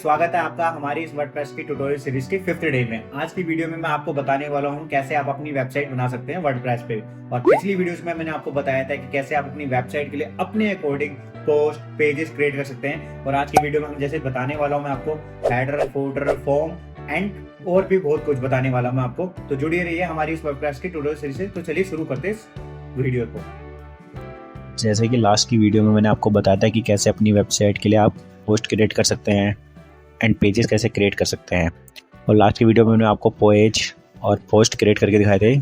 स्वागत है आपका हमारी इस वर्डप्रेस की ट्यूटोरियल सीरीज के 5th डे में। आज की वीडियो में मैं आपको बताने वाला हूं कैसे आप अपनी वेबसाइट बना सकते हैं वर्डप्रेस पे। और पिछली वीडियोस में मैंने आपको बताया था कि कैसे आप अपनी वेबसाइट के लिए अपने अकॉर्डिंग पोस्ट पेजेस क्रिएट कर सकते हैं। और आज की वीडियो में हम जैसे बताने वाला हूं मैं आपको हेडर, फूटर, फॉर्म एंड और भी बहुत कुछ बताने वाला हूं आपको। तो जुड़िए रहिए हमारी इस वर्डप्रेस की ट्यूटोरियल सीरीज से। तो चलिए शुरू करते हैं इस वीडियो को। जैसे कि लास्ट की वीडियो में मैंने आपको बताया था कि कैसे अपनी वेबसाइट के लिए आप पोस्ट क्रिएट कर सकते हैं एंड पेजेस कैसे क्रिएट कर सकते हैं। और लास्ट की वीडियो में मैंने आपको पेज और पोस्ट क्रिएट करके दिखाए थे।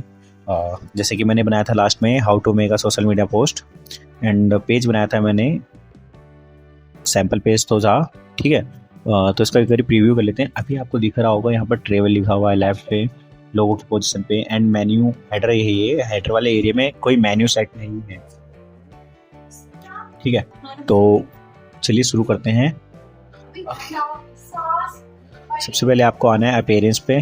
जैसे कि मैंने बनाया था लास्ट में how to make a social media post and page बनाया था मैंने, सैम्पल पेज तो था, ठीक है। तो इसका एक बार प्रीव्यू कर लेते हैं। अभी आपको दिख रहा होगा यहाँ पर ट्रेवल लिखा हुआ है लेफ्ट पे लोगो की पोजीशन पे एंड मेन्यू हेडर यही है। हेडर वाले एरिया में कोई मेन्यू सेट नहीं है, ठीक है। तो चलिए शुरू करते हैं। सबसे पहले आपको आना है अपीयरेंस पे।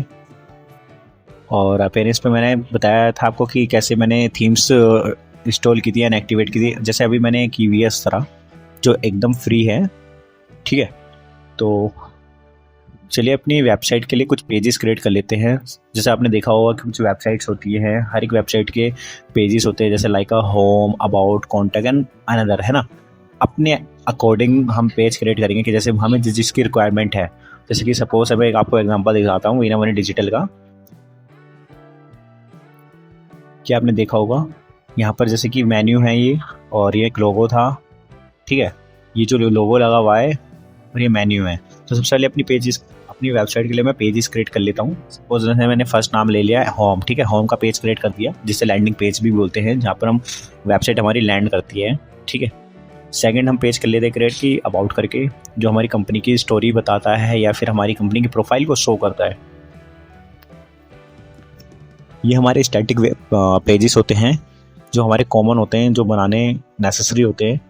और अपीयरेंस पे मैंने बताया था आपको कि कैसे मैंने थीम्स इंस्टॉल की थी एंड एक्टिवेट की थी। जैसे अभी मैंने की हुई है इस तरह, जो एकदम फ्री है, ठीक है। तो चलिए अपनी वेबसाइट के लिए कुछ पेजेस क्रिएट कर लेते हैं। जैसे आपने देखा होगा कि कुछ वेबसाइट्स होती हैं, हर एक वेबसाइट के पेजेस होते हैं, जैसे like a home, about, contact and another, है ना। अपने अकॉर्डिंग हम पेज क्रिएट करेंगे कि जैसे हमें जिसकी रिक्वायरमेंट है। जैसे कि सपोज मैं एक आपको एग्जांपल दिखाता हूँ वीना मनी डिजिटल का। क्या आपने देखा होगा यहाँ पर जैसे कि मेन्यू है ये, और ये एक लोगो था, ठीक है। ये जो लोगो लगा हुआ है और ये मेन्यू है। तो सबसे पहले अपनी वेबसाइट के लिए मैं पेजेस क्रिएट कर लेता हूँ। सपोज जैसे मैंने फर्स्ट नाम ले लिया है होम, ठीक है। होम का पेज क्रिएट कर दिया, जिससे लैंडिंग पेज भी बोलते हैं, जहाँ पर हम वेबसाइट हमारी लैंड करती है, ठीक है। सेकंड हम पेज कर लेते हैं क्रिएट की अबाउट करके, जो हमारी कंपनी की स्टोरी बताता है या फिर हमारी कंपनी की प्रोफाइल को शो करता है। ये हमारे स्टैटिक पेजेस होते हैं जो हमारे कॉमन होते हैं, जो बनाने नेसेसरी होते हैं।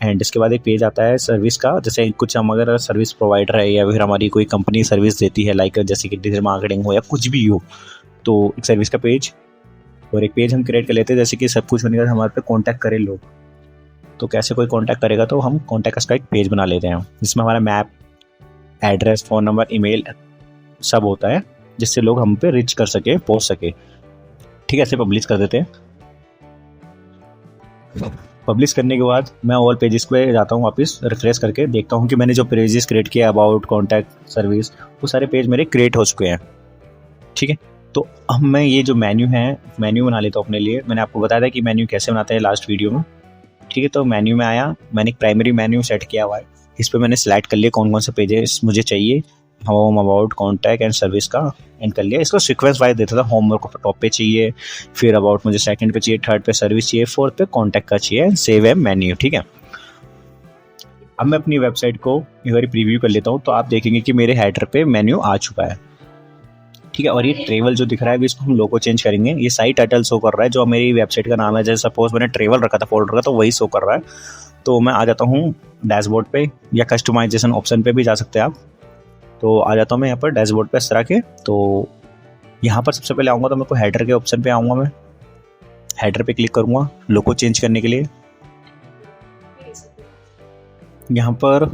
एंड इसके बाद एक पेज आता है सर्विस का। जैसे कुछ हम अगर सर्विस प्रोवाइडर है या फिर हमारी कोई कंपनी सर्विस देती है, लाइक जैसे कि डिजिटल मार्केटिंग हो या कुछ भी हो, तो एक सर्विस का पेज। और एक पेज हम क्रिएट कर लेते हैं जैसे कि सब कुछ होने के बाद हमारे पे कॉन्टैक्ट करें लोग। तो कैसे कोई कांटेक्ट करेगा, तो हम कॉन्टैक्ट का एक पेज बना लेते हैं जिसमें हमारा map, address, phone number, email सब होता है, जिससे लोग हम पे रीच कर सके, पहुंच सके, ठीक है। ऐसे पब्लिश कर देते हैं। पब्लिश करने के बाद मैं ऑल पेजेस पे जाता हूँ, वापस रिफ्रेश करके देखता हूँ कि मैंने जो पेजेस क्रिएट किया अबाउट, कॉन्टैक्ट, सर्विस, वो सारे पेज मेरे क्रिएट हो चुके हैं, ठीक है। तो अब मैं ये जो मेन्यू है, मेन्यू बना लेता हूँ अपने लिए। मैंने आपको बताया था कि मेन्यू कैसे बनाते हैं लास्ट वीडियो में, ठीक है। तो मेन्यू में आया, मैंने एक प्राइमरी मेन्यू सेट किया हुआ है। इस पर मैंने सेलेक्ट कर लिया कौन कौन से पेजेस मुझे चाहिए, home, about, contact and service का, एंड कर लिया। इसको सीक्वेंस वाइज देता था। होम मेरे को टॉप पे चाहिए, फिर अबाउट मुझे सेकंड पे चाहिए, थर्ड पे सर्विस चाहिए, फोर्थ पे कॉन्टैक्ट का चाहिए, एंड सेव ए मेन्यू, ठीक है। अब मैं अपनी वेबसाइट को एक बार प्रीव्यू कर लेता हूँ, तो आप देखेंगे कि मेरे हेडर पे मेन्यू आ चुका है, ठीक है। और ये ट्रेवल जो दिख रहा है, इसको हम लोगो चेंज करेंगे। ये साइट टाइटल शो कर रहा है जो मेरी वेबसाइट का नाम है। जैसे सपोज मैंने ट्रेवल रखा था फोल्डर का, तो वही शो कर रहा है। तो मैं आ जाता हूँ डैशबोर्ड पे, या कस्टमाइजेशन ऑप्शन पे भी जा सकते हैं आप। तो आ जाता हूँ मैं यहाँ पर डैशबोर्ड पे इस तरह के। तो यहाँ पर सबसे पहले आऊँगा तो मेरे को हेडर के ऑप्शन पे आऊँगा। मैं हेडर पे क्लिक करूँगा लोगो चेंज करने के लिए। यहाँ पर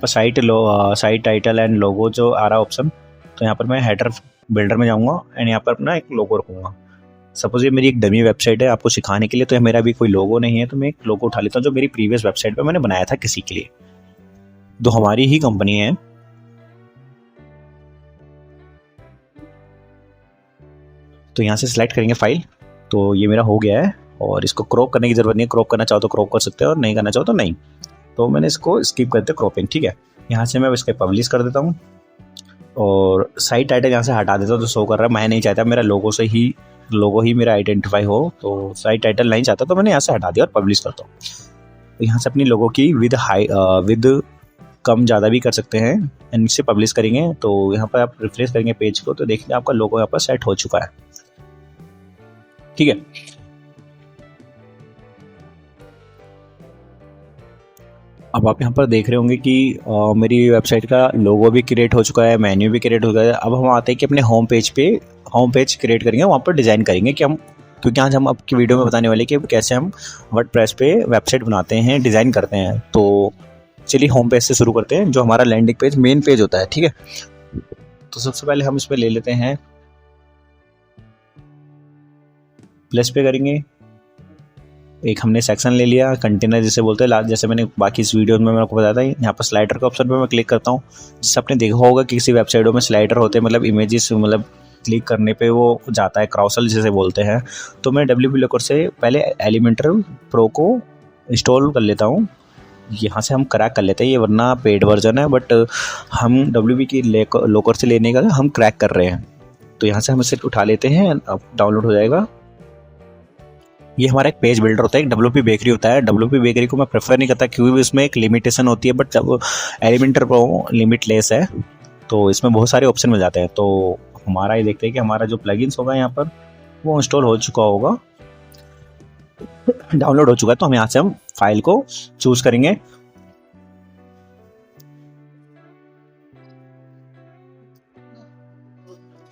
साइट टाइटल एंड लोगो जो आ रहा है ऑप्शन, तो यहाँ पर मैं हेडर बिल्डर में जाऊँगा एंड यहाँ पर अपना एक लोगो रखूँगा। सपोज ये मेरी एक डमी वेबसाइट है आपको सिखाने के लिए, तो मेरा भी कोई लोगो नहीं है, तो मैं एक लोगो उठा लेता हूँ जो मेरी प्रीवियस वेबसाइट पे मैंने बनाया था किसी के लिए, तो हमारी ही कंपनी है। तो यहाँ से सिलेक्ट करेंगे फाइल। तो ये मेरा हो गया है, और इसको क्रॉप करने की जरूरत नहीं है। क्रॉप करना चाहो तो क्रॉप कर सकते हो, और नहीं करना चाहो तो नहीं। तो मैंने इसको स्किप करते क्रॉपिंग, ठीक है। यहाँ से मैं इसके पब्लिश कर देता हूँ, और साइट टाइटल यहाँ से हटा देता हूँ। तो शो कर रहा है, मैं नहीं चाहता मेरा लोगो ही मेरा आइडेंटिफाई हो, तो साइट टाइटल नहीं चाहता, तो मैंने यहाँ से हटा दिया और पब्लिश करता हूँ। तो यहाँ से अपनी लोगो की विद कम ज़्यादा भी कर सकते हैं, एंड इससे पब्लिश करेंगे। तो यहाँ पर आप रिफ्रेश करेंगे पेज को, तो देखिए आपका लोगो यहाँ पर सेट हो चुका है, ठीक है। अब आप यहाँ पर देख रहे होंगे कि मेरी वेबसाइट का लोगो भी क्रिएट हो चुका है, मेन्यू भी क्रिएट हो गया है। अब हम आते हैं कि अपने होम पेज क्रिएट करेंगे, वहाँ पर डिज़ाइन करेंगे कि हम, क्योंकि आज हम आपकी वीडियो में बताने वाले कि कैसे हम वर्डप्रेस पे वेबसाइट बनाते हैं, डिज़ाइन करते हैं। तो चलिए होम पेज से शुरू करते हैं, जो हमारा लैंडिंग पेज मेन पेज होता है। ठीक है, तो सबसे पहले हम इसमें ले लेते हैं, प्लस पे करेंगे, एक हमने सेक्शन ले लिया, कंटेनर जिसे बोलते हैं। जैसे मैंने बाकी इस वीडियो में मैंने आपको बताया था, यहाँ पर स्लाइडर का ऑप्शन पे मैं क्लिक करता हूँ। जिससे आपने देखा होगा कि किसी वेबसाइटों में स्लाइडर होते हैं, मतलब इमेजेस, मतलब क्लिक करने पे वो जाता है, क्रॉसल जिसे बोलते हैं। तो मैं WP Locker से पहले एलिमेंटर प्रो को इंस्टॉल कर लेता हूँ। यहाँ से हम क्रैक कर लेते हैं, ये वरना पेड वर्जन है, बट हम WP की लोकर से लेने का हम क्रैक कर रहे हैं। तो यहाँ से हम इसे उठा लेते हैं, अब डाउनलोड हो जाएगा। ये हमारा एक पेज बिल्डर होता है, एक WP बेकरी होता है। WP बेकरी को मैं प्रेफर नहीं करता क्योंकि इसमें एक लिमिटेशन होती है, बट जब एलिमेंटर प्रो लिमिटलेस है तो इसमें बहुत सारे ऑप्शन मिल जाते हैं। तो हमारा ये देखते हैं कि हमारा जो प्लगइन्स होगा यहाँ पर वो इंस्टॉल हो चुका होगा, डाउनलोड हो चुका है। तो हम यहाँ से हम फाइल को चूज करेंगे।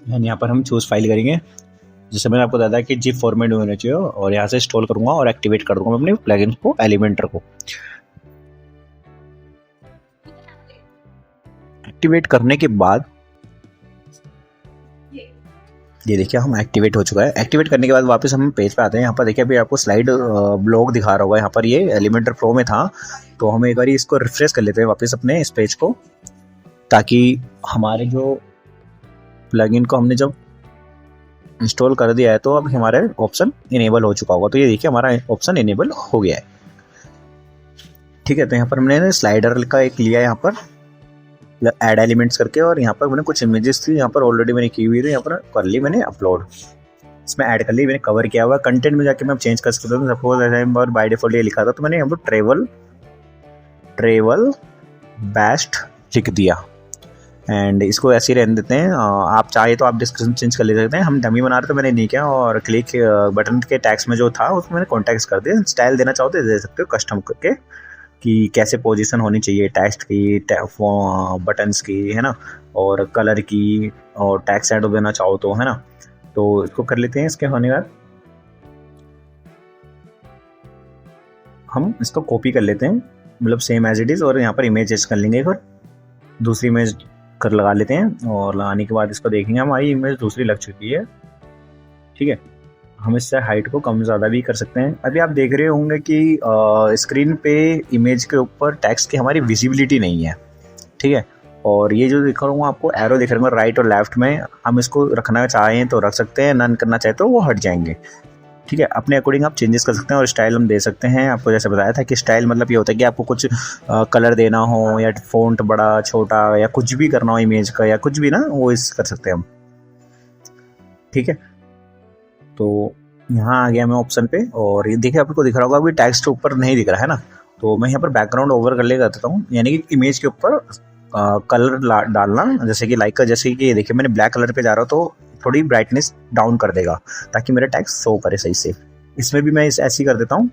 यहाँ पर हम चूज फाइल करेंगे, जैसे मैंने आपको बताया कि जिप फॉर्मेट में होना चाहिए, और यहाँ से इंस्टॉल करूंगा और एक्टिवेट कर दूंगा अपने प्लगइन को, एलिमेंटर को। एक्टिवेट करने के बाद ये देखिए हम एक्टिवेट हो चुका है। एक्टिवेट करने के बाद वापस हम पेज पे आते हैं। यहाँ पर देखिए अभी आपको स्लाइड ब्लॉग दिखा रहा होगा, यहाँ पर ये एलिमेंटर प्रो में था। तो हम एक बार इसको रिफ्रेश कर लेते हैं वापस अपने इस पेज को, ताकि हमारे जो प्लगइन को हमने जब इंस्टॉल कर दिया है तो अब हमारा ऑप्शन इनेबल हो चुका होगा। तो ये देखिए हमारा ऑप्शन इनेबल हो गया है। ठीक है, तो यहाँ पर हमने स्लाइडर का एक लिया यहाँ पर ऐड एलिमेंट्स करके, और यहाँ पर मैंने कुछ इमेजेस थी यहाँ पर ऑलरेडी मैंने की हुई थी, यहाँ पर कर ली मैंने अपलोड, इसमें ऐड कर ली, मैंने कवर किया हुआ। कंटेंट में जाके मैं चेंज कर सकता हूँ। सपोज और बाय डिफॉल्ट ये लिखा था, तो मैंने यहाँ पर ट्रेवल बेस्ट लिख दिया, एंड इसको ऐसे ही रहने देते हैं। आप चाहे तो आप डिस्क्रिप्शन चेंज कर ले सकते हैं। हम डमी बना रहे थे, मैंने नहीं किया, और क्लिक बटन के टैग्स में जो था उसको मैंने कॉन्टेक्ट कर दिया। स्टाइल देना चाहो तो दे सकते हो कस्टम करके, कि कैसे पोजीशन होनी चाहिए टेक्स्ट की, बटन्स की, है ना, और कलर की, और टैग शैडो देना चाहो तो, है ना। तो इसको कर लेते हैं। इसके होने के बाद हम इसको कॉपी कर लेते हैं, मतलब सेम एज इट इज़, और यहाँ पर इमेज कर लेंगे, एक और दूसरी इमेज कर लगा लेते हैं, और लगाने के बाद इसको देखेंगे हमारी इमेज दूसरी लग चुकी है। ठीक है, हम इससे हाइट को कम ज़्यादा भी कर सकते हैं। अभी आप देख रहे होंगे कि स्क्रीन पे इमेज के ऊपर टेक्स्ट की हमारी विजिबिलिटी नहीं है। ठीक है, और ये जो दिखा रहा हूँ आपको एरो दिख रहा है राइट और लेफ्ट में, हम इसको रखना चाहें तो रख सकते हैं, नन करना चाहे तो वो हट जाएंगे। ठीक है, अपने अकॉर्डिंग आप चेंजेस कर सकते हैं, और स्टाइल हम दे सकते हैं। आपको जैसे बताया था कि स्टाइल मतलब ये होता है कि आपको कुछ कलर देना हो, या फ़ॉन्ट बड़ा छोटा, या कुछ भी करना हो इमेज का, या कुछ भी ना, वो इस कर सकते हैं हम। ठीक है, तो यहाँ आ गया मैं ऑप्शन पे, और ये देखिए आपको दिख रहा होगा अभी टेक्स्ट ऊपर नहीं दिख रहा है ना। तो मैं यहाँ पर बैकग्राउंड ओवर कर ले करता हूँ, यानी कि इमेज के ऊपर कलर डालना, जैसे कि लाइक का, जैसे कि ये देखिए मैंने ब्लैक कलर पे जा रहा हूँ तो थोड़ी ब्राइटनेस डाउन कर देगा, ताकि मेरा टेक्स्ट शो करे सही से। इसमें भी मैं ऐसे ही कर देता हूँ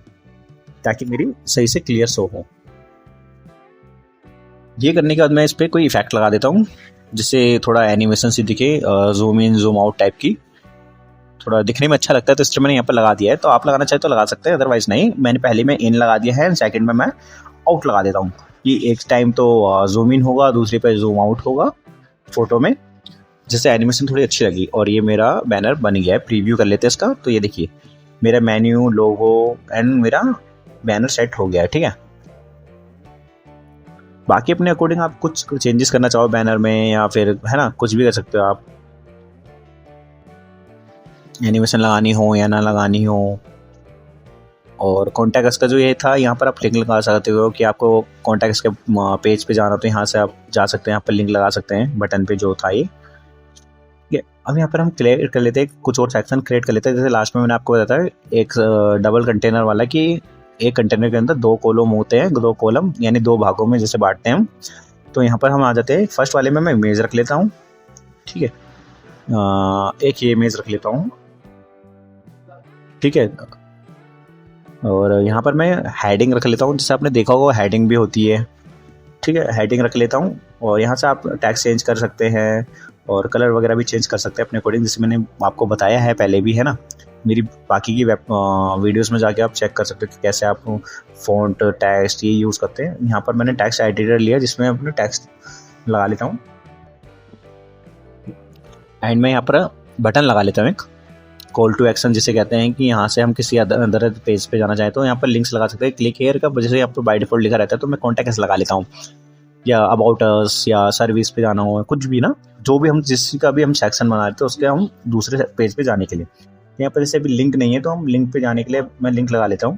ताकि मेरी सही से क्लियर शो हो। ये करने के बाद मैं इस पर कोई इफेक्ट लगा देता हूँ, जिससे थोड़ा एनिमेशन सी दिखे, zoom in zoom out type की, थोड़ा दिखने में अच्छा लगता है। तो इसलिए मैंने यहाँ पर लगा दिया है। तो आप लगाना चाहे तो लगा सकते हैं, अदरवाइज नहीं। मैंने पहले में इन लगा दिया है, सेकंड में मैं आउट लगा देता हूँ, कि एक टाइम तो जूम इन होगा, दूसरी पे जूम आउट होगा फोटो में, जिससे एनिमेशन थोड़ी अच्छी लगी। और ये मेरा बैनर बन गया है। प्रीव्यू कर लेते हैं इसका। तो ये देखिए मेरा मेन्यू, लोगो एंड मेरा बैनर सेट हो गया है। ठीक है, बाकी अपने अकॉर्डिंग आप कुछ चेंजेस करना चाहो बैनर में, या फिर है ना, कुछ भी कर सकते हो आप, एनिमेशन लगानी हो या ना लगानी हो। और कॉन्टैक्ट्स का जो ये था, यहाँ पर आप लिंक लगा सकते हो, कि आपको कॉन्टैक्ट्स के पेज पे जाना तो यहाँ से आप जा सकते हैं, यहाँ पर लिंक लगा सकते हैं बटन पे जो था ये। ठीक है, अब यहाँ पर हम क्रिएट कर लेते हैं, कुछ और सेक्शन क्रिएट कर लेते हैं। जैसे लास्ट में मैंने आपको बताया था एक डबल कंटेनर वाला, कि एक कंटेनर के अंदर 2 कॉलम होते हैं, 2 कॉलम यानी 2 भागों में जैसे बांटते हैं हम। तो यहाँ पर हम आ जाते हैं, फर्स्ट वाले में मैं इमेज रख लेता हूँ। ठीक है, एक ये इमेज रख लेता हूँ। ठीक है, और यहाँ पर मैं हेडिंग रख लेता हूँ, जैसे आपने देखा होगा हेडिंग भी होती है। ठीक है, हेडिंग रख लेता हूँ, और यहाँ से आप टैक्स चेंज कर सकते हैं, और कलर वगैरह भी चेंज कर सकते हैं अपने अकॉर्डिंग, जैसे मैंने आपको बताया है पहले भी, है ना। मेरी बाकी की वीडियोस में जाके आप चेक कर सकते हो कि कैसे आप फ़ॉन्ट टेक्स्ट ये यूज़ करते हैं। यहाँ पर मैंने टेक्स्ट एडिटर लिया जिसमें अपने टेक्स्ट लगा लेता हूँ एंड मैं यहाँ पर बटन लगा लेता हूँ एक कॉल टू एक्शन जिसे कहते हैं कि यहाँ से हम किसी अदर पेज पे जाना चाहें तो यहाँ पर लिंक्स लगा सकते हैं। क्लिक हेयर का वजह से यहाँ पर बाय डिफॉल्ट लिखा रहता है तो मैं कॉन्टैक्ट लगा लेता हूँ, या अबाउट अस या सर्विस पे जाना हो कुछ भी ना, जो भी हम जिसका भी हम सेक्शन बना रहे थे उसके हम दूसरे पेज पे जाने के लिए। यहाँ पर जैसे अभी लिंक नहीं है तो हम लिंक पे जाने के लिए मैं लिंक लगा लेता हूँ।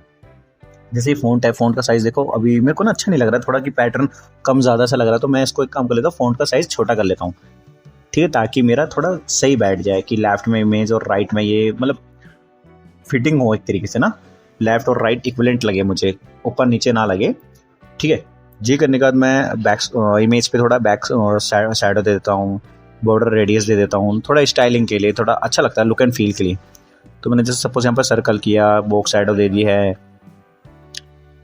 जैसे फ़ॉन्ट है, फ़ॉन्ट का साइज़ देखो अभी मेरे को ना अच्छा नहीं लग रहा, थोड़ा कि पैटर्न कम ज़्यादा सा लग रहा है, तो मैं इसको एक काम कर लेता हूँ, फ़ॉन्ट का साइज़ छोटा कर लेता हूँ, ठीक है, ताकि मेरा थोड़ा सही बैठ जाए कि लेफ्ट में इमेज और राइट में ये मतलब फिटिंग हो एक तरीके से ना, लेफ्ट और राइट इक्विवेलेंट लगे मुझे, ऊपर नीचे ना लगे, ठीक है। ये करने के बाद मैं बैक इमेज पे थोड़ा बैक शैडो दे देता हूँ, बॉर्डर रेडियस दे देता हूँ, थोड़ा स्टाइलिंग के लिए, थोड़ा अच्छा लगता है लुक एंड फील के लिए। तो मैंने जैसे सपोज यहाँ पर सर्कल किया, बॉक्स शैडो दे दी है,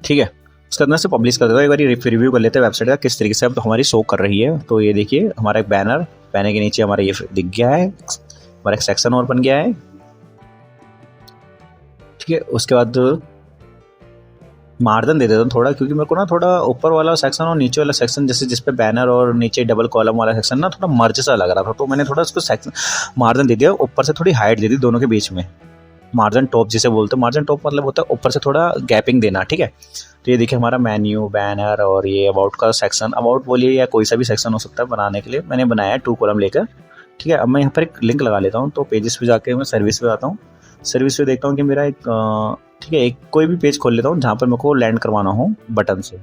ठीक है। उसके बाद मैं इसे पब्लिश कर देता हूँ। एक बार रिव्यू कर लेते हैं वेबसाइट का किस तरीके से अब हमारी शो कर रही है। तो ये देखिए हमारा एक बैनर के नीचे हमारा ये दिख गया है, हमारा एक सेक्शन और बन गया है, ठीक है। उसके बाद मार्जिन दे देता हूँ थोड़ा, क्योंकि मेरे को ना थोड़ा ऊपर वाला सेक्शन और नीचे वाला सेक्शन जैसे जिस पे बैनर और नीचे डबल कॉलम वाला सेक्शन ना थोड़ा मर्ज सा लग रहा था, तो मैंने थोड़ा उसको सेक्शन मार्जिन दे दिया, ऊपर से थोड़ी हाइट दे दी दोनों के बीच में। मार्जिन टॉप जिसे बोलते हैं, मार्जिन टॉप मतलब होता है ऊपर से थोड़ा गैपिंग देना, ठीक है। तो ये देखिए हमारा मेन्यू, बैनर और ये अबाउट का सेक्शन, अबाउट बोलिए या कोई सा भी सेक्शन हो सकता है बनाने के लिए मैंने बनाया है 2 कॉलम लेकर, ठीक है। अब मैं यहाँ पर एक लिंक लगा लेता हूँ, तो पेजेस पे जाके मैं सर्विस पे जाता हूँ, सर्विस पे देखता हूँ कि मेरा एक ठीक है एक कोई भी पेज खोल लेता हूँ जहाँ पर मेरे को लैंड करवाना हो बटन से।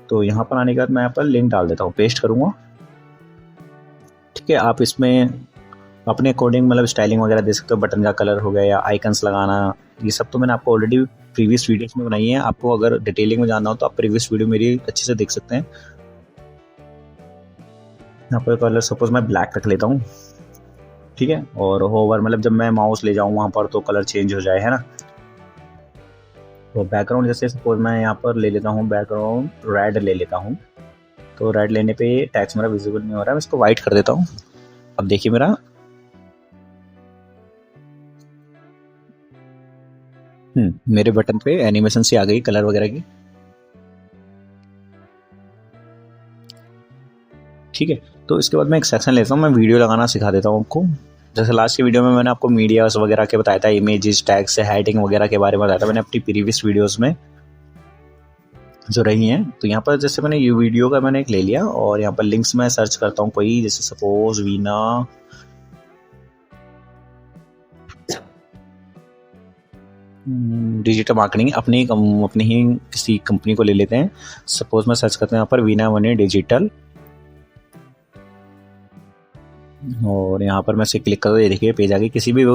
तो यहाँ पर आने के बाद मैं यहाँ पर लिंक डाल देता हूँ, पेस्ट करूँगा, ठीक है। आप इसमें अपने अकॉर्डिंग मतलब स्टाइलिंग वगैरह दे सकते हो, बटन का कलर हो गया या आइकन्स लगाना, ये सब तो मैंने आपको ऑलरेडी प्रीवियस वीडियोस में बनाई है। आपको अगर डिटेलिंग में जानना हो तो आप प्रीवियस वीडियो मेरी अच्छे से देख सकते हैं। यहाँ पर कलर सपोज मैं ब्लैक रख लेता हूँ, ठीक है। और होवर मतलब जब मैं माउस ले जाऊँ वहाँ पर तो कलर चेंज हो जाए, है ना। तो बैकग्राउंड जैसे सपोज मैं यहाँ पर ले लेता हूँ, बैकग्राउंड रेड ले लेता हूँ, तो रेड लेने पे टेक्स्ट मेरा विजिबल नहीं हो रहा है, मैं इसको वाइट कर देता हूँ। अब देखिए मेरा मेरे बटन पे एनिमेशन सी आ गई कलर वगैरह की, ठीक है। तो इसके बाद मैं एक सेक्शन लेता हूँ, मैं वीडियो लगाना सिखा देता हूँ आपको। जैसे लास्ट की वीडियो में मैंने आपको मीडियास वगैरह के बताया था, इमेजेस टैग से हेडिंग वगैरह के बारे में बताया था मैंने अपनी प्रीवियस वीडियोस में जो रही हैं। तो यहाँ पर जैसे मैंने ये वीडियो का मैंने एक ले लिया और यहाँ पर लिंक्स में सर्च करता हूँ कोई, जैसे सपोज वीना डिजिटल मार्केटिंग, अपनी ही किसी कंपनी को ले लेते हैं। सपोज मैं सर्च करता हूँ यहाँ पर वीना वने डिजिटल, और यहाँ पर मैं इसे क्लिक करता हूँ, ये देखिए पेज आ गई। किसी भी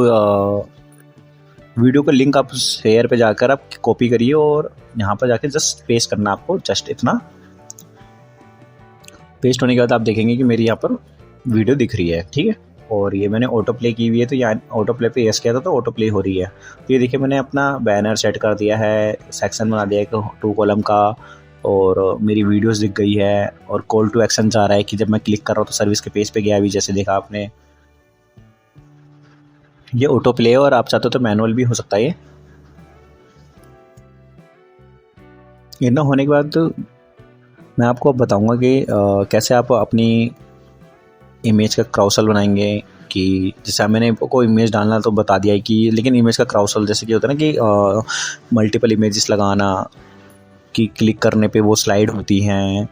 वीडियो का लिंक आप शेयर पे जाकर आप कॉपी करिए और यहाँ पर जाके जस्ट पेस्ट करना आपको, जस्ट इतना। पेस्ट होने के बाद आप देखेंगे कि मेरी यहाँ पर वीडियो दिख रही है, ठीक है। और ये मैंने ऑटो प्ले की हुई है, तो यहाँ ऑटो प्ले पे यस किया था तो ऑटो प्ले हो रही है। तो ये देखिए मैंने अपना बैनर सेट कर दिया है, सेक्शन बना दिया है 2 कॉलम का, और मेरी वीडियोस दिख गई है, और कॉल टू एक्शन जा रहा है कि जब मैं क्लिक कर रहा हूँ तो सर्विस के पेज पे गया अभी, जैसे देखा आपने। ये ऑटो प्ले और आप चाहते हो तो मैनुअल भी हो सकता है। ये ना होने के बाद मैं आपको बताऊंगा कि कैसे आप अपनी इमेज का क्राउसल बनाएंगे। कि जैसे मैंने कोई इमेज डालना तो बता दिया है कि, लेकिन इमेज का क्राउसल जैसे कि होता है ना कि मल्टीपल इमेजेस लगाना, कि क्लिक करने पे वो स्लाइड होती हैं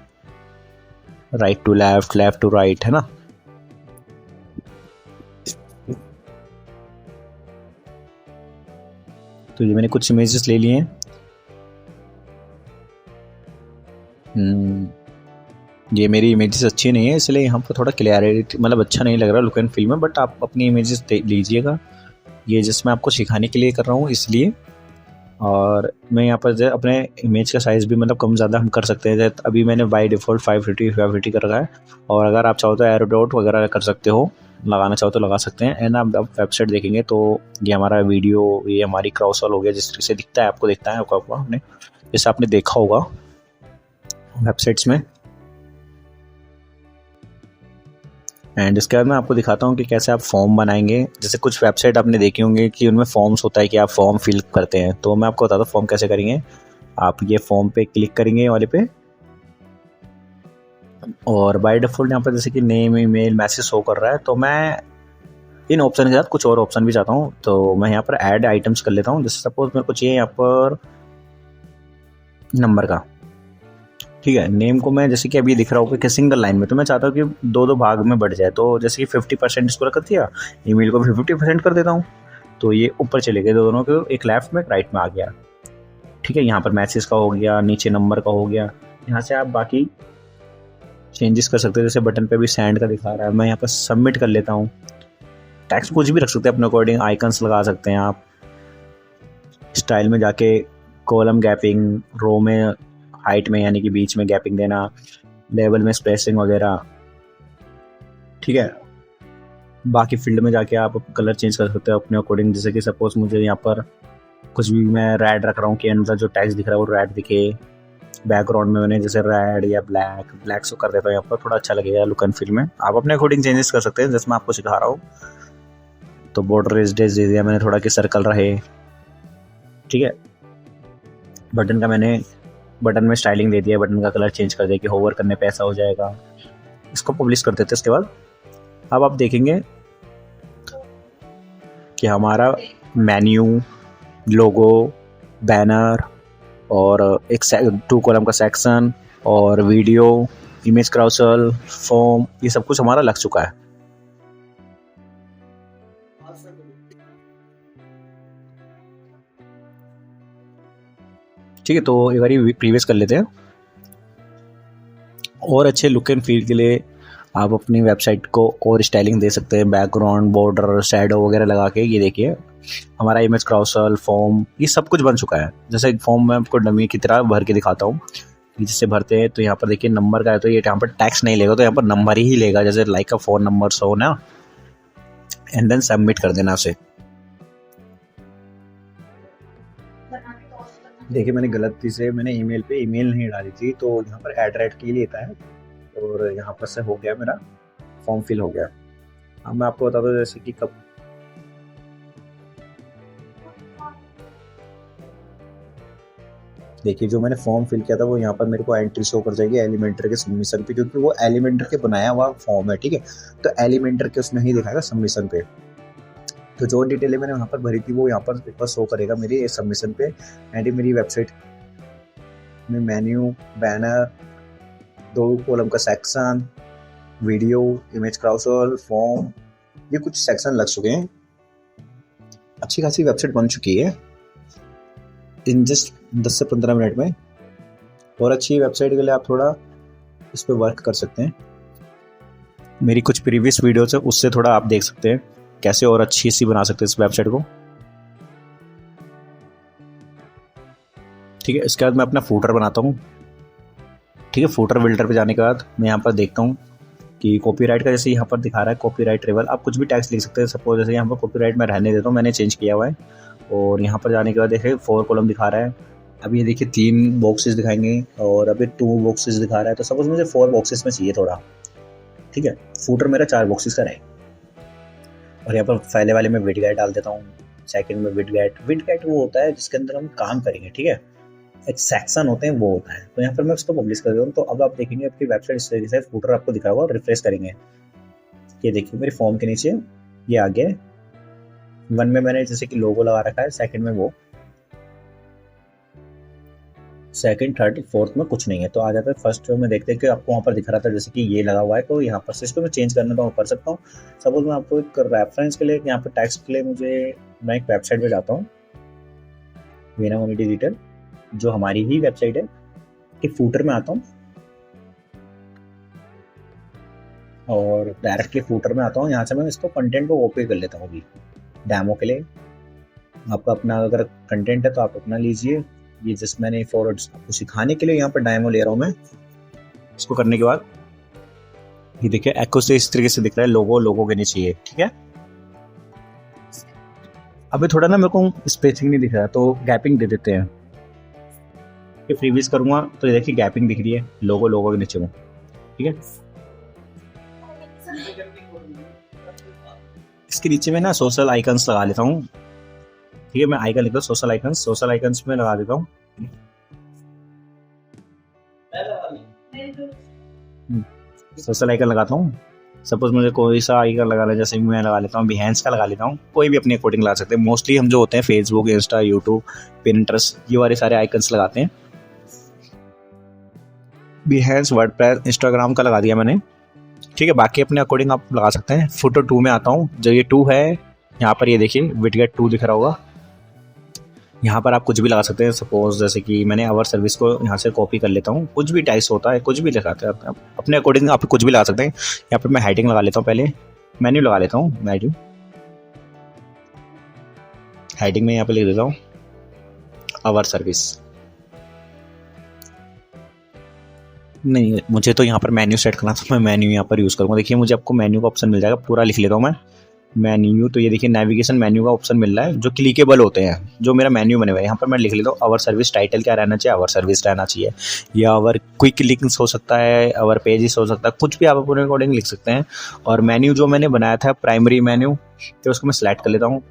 right to left, left to right, है ना। तो ये मैंने कुछ इमेजेस ले लिए हैं। ये मेरी इमेजेस अच्छी नहीं है इसलिए यहाँ पर थोड़ा क्लियरिटी मतलब अच्छा नहीं लग रहा लुक एंड फील में, बट आप अपनी इमेजेस लीजिएगा। ये जिसमें आपको सिखाने के लिए कर रहा हूँ इसलिए। और मैं यहाँ पर अपने इमेज का साइज़ भी मतलब कम ज़्यादा हम कर सकते हैं। अभी मैंने बाय डिफ़ॉल्ट 550 कर रखा है, और अगर आप चाहो तो एरो डॉट वगैरह कर सकते हो, लगाना चाहो तो लगा सकते हैं। एंड आप वेबसाइट देखेंगे तो ये हमारा वीडियो, ये हमारी क्राउसल हो गया, जिस तरीके से दिखता है आपको दिखता है आपको आपने जैसे आपने देखा होगा वेबसाइट्स में। एंड इसके बाद मैं आपको दिखाता हूँ कि कैसे आप फॉर्म बनाएंगे। जैसे कुछ वेबसाइट आपने देखी होंगी कि उनमें फॉर्म्स होता है कि आप फॉर्म फिल करते हैं, तो मैं आपको बताता हूँ फॉर्म कैसे करेंगे। आप ये फॉर्म पे क्लिक करेंगे ये वाले पे, और बाय डिफ़ॉल्ट यहाँ पर जैसे कि नेम, ईमेल, मैसेज शो कर रहा है, तो मैं इन ऑप्शन के साथ कुछ और ऑप्शन भी चाहता हूँ। तो मैं यहाँ पर ऐड आइटम्स कर लेता हूँ। जैसे सपोज मेरे को चाहिए यहाँ पर नंबर का, ठीक है। नेम को मैं जैसे कि अभी दिख रहा होगा कि सिंगल लाइन में, तो मैं चाहता हूँ कि दो भाग में बढ़ जाए। तो जैसे कि 50% इसको रख दिया, ईमेल को भी 50% कर देता हूँ, तो ये ऊपर चले गए दोनों के, एक लेफ्ट में एक राइट में आ गया, ठीक है। यहाँ पर मैसेज का हो गया, नीचे नंबर का हो गया। यहाँ से आप बाकी चेंजेस कर सकते हैं। जैसे बटन पे भी सेंड का दिखा रहा है, मैं यहाँ पर सबमिट कर लेता हूँ। टेक्स्ट कुछ भी रख सकते हैं अपने अकॉर्डिंग, आइकन्स लगा सकते हैं आप। स्टाइल में जाके कॉलम गैपिंग, रो में हाइट में यानी कि बीच में गैपिंग देना, लेवल में स्पेसिंग वगैरह, ठीक है। बाकी फील्ड में जाके आप कलर चेंज कर सकते हो अपने अकॉर्डिंग। जैसे कि सपोज मुझे यहाँ पर कुछ भी मैं रेड रख रहा हूँ कि अंदर जो टेक्स्ट दिख रहा है वो रेड दिखे। बैकग्राउंड में मैंने जैसे रेड या ब्लैक शो कर देता हूँ, यहाँ पर थोड़ा अच्छा लगेगा लुक एंड फील में। आप अपने अकॉर्डिंग चेंजेस कर सकते हैं, जैसे मैं आपको सिखा रहा हूँ। तो बॉर्डर रेजिडेंस दे दिया मैंने थोड़ा कि सर्कल रहे, ठीक है। बटन में स्टाइलिंग दे दिया, बटन का कलर चेंज कर दिया कि होवर करने पे ऐसा हो जाएगा। इसको पब्लिश कर देते हैं। इसके बाद अब आप देखेंगे कि हमारा मेन्यू, लोगो, बैनर और एक 2 कॉलम का सेक्शन और वीडियो, इमेज क्राउसल, फॉर्म, ये सब कुछ हमारा लग चुका है। ठीक है, तो एक बार प्रीवियस कर लेते हैं। और अच्छे लुक एंड फील के लिए आप अपनी वेबसाइट को और स्टाइलिंग दे सकते हैं, बैकग्राउंड, बॉर्डर, शैडो वगैरह लगा के। ये देखिए हमारा इमेज क्राउसल, फॉर्म, ये सब कुछ बन चुका है। जैसे एक फॉर्म मैं आपको डमी की तरह भर के दिखाता हूँ। जिससे भरते हैं तो यहाँ पर देखिए नंबर का है, तो ये यहाँ पर टैक्स नहीं लेगा, तो यहाँ पर नंबर ही लेगा, जैसे लाइक का फ़ोन नंबर सो ना, एंड देन सबमिट कर देना उसे। देखिए मैंने गलती से ईमेल पे ईमेल नहीं डाली थी, तो यहाँ पर एड की लेता है, और यहाँ पर से हो गया मेरा फॉर्म फिल हो गया। अब मैं आपको बता दूँ जैसे कि कब देखिए जो मैंने फॉर्म फिल किया था वो यहाँ पर मेरे को एंट्री शो कर जाएगी एलिमेंटर के सबमिशन पे, क्योंकि वो एलिमेंटर के बनाया हुआ फॉर्म है, ठीक है। तो एलिमेंटर के उसमें ही दिखाएगा सबमिशन पे। तो जो डिटेल मैंने वहाँ पर भरी थी वो यहाँ पर एक बार शो करेगा मेरी सबमिशन पे। एंड मेरी वेबसाइट में मेन्यू, बैनर, 2 कॉलम का सेक्शन, वीडियो, इमेज क्राउसल, फॉर्म, ये कुछ सेक्शन लग चुके हैं। अच्छी खासी वेबसाइट बन चुकी है इन जस्ट 10 से 15 मिनट में। और अच्छी वेबसाइट के लिए आप थोड़ा इस पर वर्क कर सकते हैं। मेरी कुछ प्रीवियस वीडियोस है उससे थोड़ा आप देख सकते हैं कैसे और अच्छी सी बना सकते हैं इस वेबसाइट को, ठीक है। इसके बाद मैं अपना फूटर बनाता हूँ, ठीक है। फूटर बिल्डर पे जाने के बाद मैं यहाँ पर देखता हूँ कि कॉपीराइट का जैसे यहाँ पर दिखा रहा है कॉपीराइट लेवल, आप कुछ भी टैक्स लिख सकते हैं। सपोज जैसे यहाँ पर कॉपीराइट मैं रहने देता हूँ, मैंने चेंज किया हुआ है। और यहाँ पर जाने के बाद देखिए 4 कॉलम दिखा रहा है। अभी ये देखिए 3 बॉक्सेस दिखाएंगे और अभी 2 बॉक्सेस दिखा रहा है। तो सपोज मुझे 4 बॉक्सेस में चाहिए थोड़ा, ठीक है। फूटर मेरा 4 बॉक्सेस का रहे। और यहाँ पर पहले वाले में विडगेट डाल देता हूँ, सेकंड में विडगेट वो होता है जिसके अंदर हम काम करेंगे, ठीक है। एक सेक्शन होते हैं वो होता है। तो यहाँ पर मैं उसको पब्लिश कर देता हूँ। तो अब आप देखेंगे आपकी वेबसाइट इस तरीके से फूटर आपको दिखा होगा। रिफ्रेश करेंगे, ये देखिए मेरे फॉर्म के नीचे ये आ गया। 1 में मैंने जैसे कि लोगो लगा रखा है, सेकंड में वो, सेकंड, थर्ड, फोर्थ में कुछ नहीं है। तो आ जाता है फर्स्ट में देखते हैं कि आपको वहाँ पर दिख रहा था जैसे कि ये लगा हुआ है, तो यहाँ पर से इसको मैं चेंज करना तो कर सकता हूँ। सपोज मैं आपको एक रेफरेंस के लिए यहाँ पर टैक्स के लिए मैं एक वेबसाइट पे जाता हूँ, वीना मोनी डिजिटल, जो हमारी ही वेबसाइट है, कि फूटर में आता हूँ और डायरेक्टली फूटर में आता हूँ। यहाँ से मैं इसको कंटेंट को कॉपी कर लेता हूँ अभी डेमो के लिए। आपका अपना अगर कंटेंट है तो आप अपना लीजिए। ये जस्ट मैंने फॉरवर्ड आपको सिखाने के लिए यहाँ पर डेमो ले रहा हूँ मैं। इसको करने के बाद ये देखिए एको से इस तरीके से दिख रहा है, लोगो के नीचे ये, ठीक है। अभी थोड़ा ना मेरे को स्पेसिंग नहीं दिख रहा, तो गैपिंग दे देते हैं। ये प्रीवियस करूँगा तो ये देखिए गैपिंग दिख रही है लोगो के नीचे में, ठीक है। इसके नीचे में ना सोशल आइकन्स लगा लेता हूँ। ठीक है, मैं आइकन लिखता हूँ सोशल आइकन्स में लगा देता हूँ। सोशल आइकन लगाता हूँ। सपोज मुझे कोई सा आइकन लगाना है, जैसे मैं लगा लेता हूँ बिहेंस का लगा लेता हूँ। कोई भी अपने अकॉर्डिंग लगा सकते हैं। मोस्टली हम जो होते हैं फेसबुक, इंस्टा, यूट्यूब, पिंटरेस्ट, ये वाले सारे आइकन्स लगाते हैं। बिहेंस, वर्डप्रेस, इंस्टाग्राम का लगा दिया मैंने। ठीक है, बाकी अपने अकॉर्डिंग आप लगा सकते हैं। फुटर 2 में आता हूँ। जो ये 2 है यहाँ पर, ये देखिए विडगेट 2 दिख रहा होगा। यहाँ पर आप कुछ भी लगा सकते हैं। सपोज जैसे कि मैंने आवर सर्विस को यहाँ से कॉपी कर लेता हूँ। कुछ भी टाइप्स होता है, कुछ भी लगाते हैं आप अपने अकॉर्डिंग। आप कुछ भी लगा सकते हैं। यहाँ पर मैं हेडिंग लगा लेता हूँ। पहले मेन्यू लगा लेता हूँ। मेन्यू हेडिंग में यहाँ पे लिख देता हूँ आवर सर्विस। नहीं, मुझे तो यहाँ पर मेन्यू सेट करना था, मैं मेन्यू यहाँ पर यूज़ करूँगा। देखिए मुझे आपको मेन्यू का ऑप्शन मिल जाएगा। पूरा लिख लेता हूँ मैं मेन्यू। तो ये देखिए नेविगेशन मेन्यू का ऑप्शन मिल रहा है, जो क्लिकेबल होते हैं, जो मेरा मेन्यू बने हुए हैं। यहाँ पर मैं लिख लेता हूँ आवर सर्विस। टाइटल क्या रहना चाहिए? आवर सर्विस रहना चाहिए, या आवर क्विक लिंक्स हो सकता है, आवर पेजेस हो सकता है, कुछ भी आप अपने अकॉर्डिंग लिख सकते हैं। और मेन्यू जो मैंने बनाया था प्राइमरी मेन्यू, तो उसको मैं सिलेक्ट कर लेता हूँ।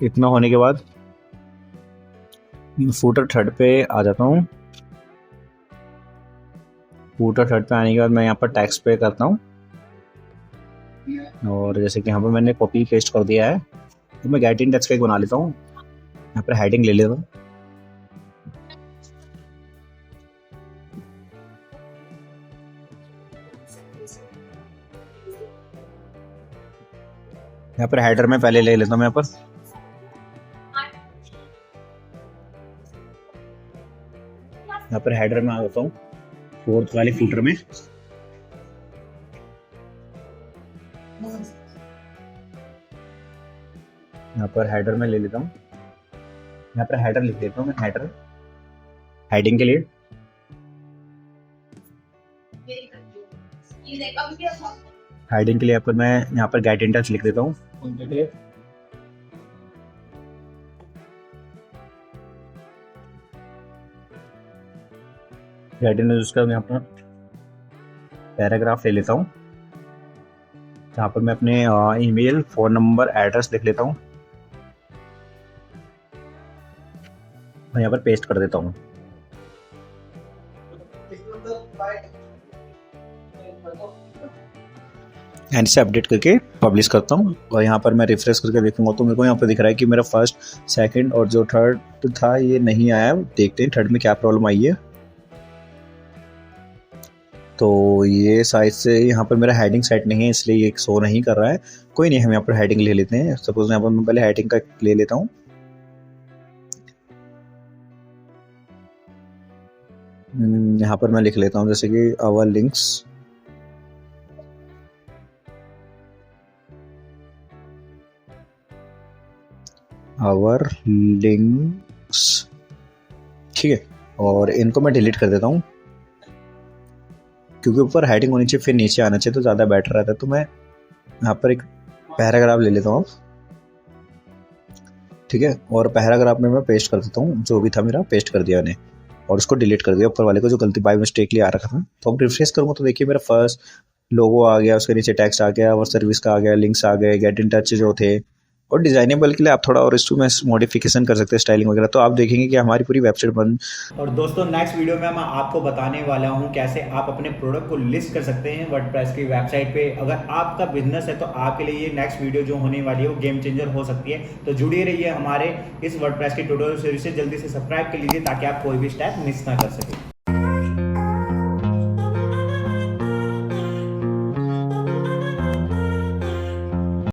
इतना होने के बाद फुटर थर्ड पे आ जाता हूँ। फुटर थर्ड पे आने के बाद मैं यहाँ पर टेक्स्ट पे करता हूँ। और जैसे कि यहाँ पर मैंने कॉपी पेस्ट कर दिया है, तो मैं गेट इन टेक्स्ट का एक बना लेता हूँ। यहाँ पर हेडिंग ले लेता हूँ। यहाँ पर हेडर में पहले ले लेता हूँ। यहाँ पर हेडर में आ जाता हूँ, फोर्थ वाले फुटर में। यहाँ पर हेडर में ले लेता हूँ। यहाँ पर हेडर लिख देता हूँ मैं। हेडर हेडिंग के लिए यहाँ पर मैं यहाँ पर गेट इन टच लिख देता हूँ। गेट इन टच उसका मैं यहाँ पर पैराग्राफ ले लेता हूँ, जहाँ पर मैं अपने ईमेल, फ़ोन नंबर, एड्रेस लिख लेता हूँ और यहाँ पर पेस्ट कर देता हूँ। एंड से अपडेट करके पब्लिश करता हूँ। और यहाँ पर मैं रिफ्रेश करके देखूंगा तो मेरे को यहाँ पर दिख रहा है कि मेरा फर्स्ट, सेकंड और जो थर्ड था ये नहीं आया। देखते हैं थर्ड में क्या प्रॉब्लम आई है। तो ये साइज से यहाँ पर मेरा हेडिंग सेट नहीं है, इसलिए ये शो नहीं कर रहा है। कोई नहीं, हम यहाँ पर हेडिंग ले लेते हैं। सपोज यहाँ पर मैं पहले हेडिंग का ले लेता हूँ। यहाँ पर मैं लिख लेता हूँ जैसे कि आवर लिंक्स, आवर लिंक्स। ठीक है, और इनको मैं डिलीट कर देता हूँ, क्योंकि ऊपर हेडिंग होनी चाहिए फिर नीचे आना चाहिए तो ज़्यादा बेटर रहता है। तो मैं यहाँ पर एक पैराग्राफ ले लेता हूँ। ठीक है, और पैराग्राफ में मैं पेस्ट कर देता हूँ। जो भी था मेरा पेस्ट कर दिया मैंने, और उसको डिलीट कर दिया ऊपर वाले को, जो गलती बाय मिस्टेकली आ रखा था। तो अब रिफ्रेश करूँगा तो देखिए मेरा फर्स्ट लोगो आ गया, उसके नीचे टेक्स्ट आ गया, और सर्विस का आ गया, लिंक्स आ गए, गेट इन टच जो थे। और डिजाइनेबल के लिए आप थोड़ा और इसमें मॉडिफिकेशन कर सकते हैं, स्टाइलिंग वगैरह। तो आप देखेंगे कि हमारी पूरी वेबसाइट बन। और दोस्तों नेक्स्ट वीडियो में मैं आपको बताने वाला हूं कैसे आप अपने प्रोडक्ट को लिस्ट कर सकते हैं वर्डप्रेस की वेबसाइट पे। अगर आपका बिजनेस है तो आपके लिए ये नेक्स्ट वीडियो जो होने वाली है वो गेम चेंजर हो सकती है। तो जुड़े रहिए हमारे इस वर्डप्रेस की ट्यूटोरियल सीरीज से। जल्दी से सब्सक्राइब कर लीजिए ताकि आप कोई भी स्टेप मिस ना कर सके।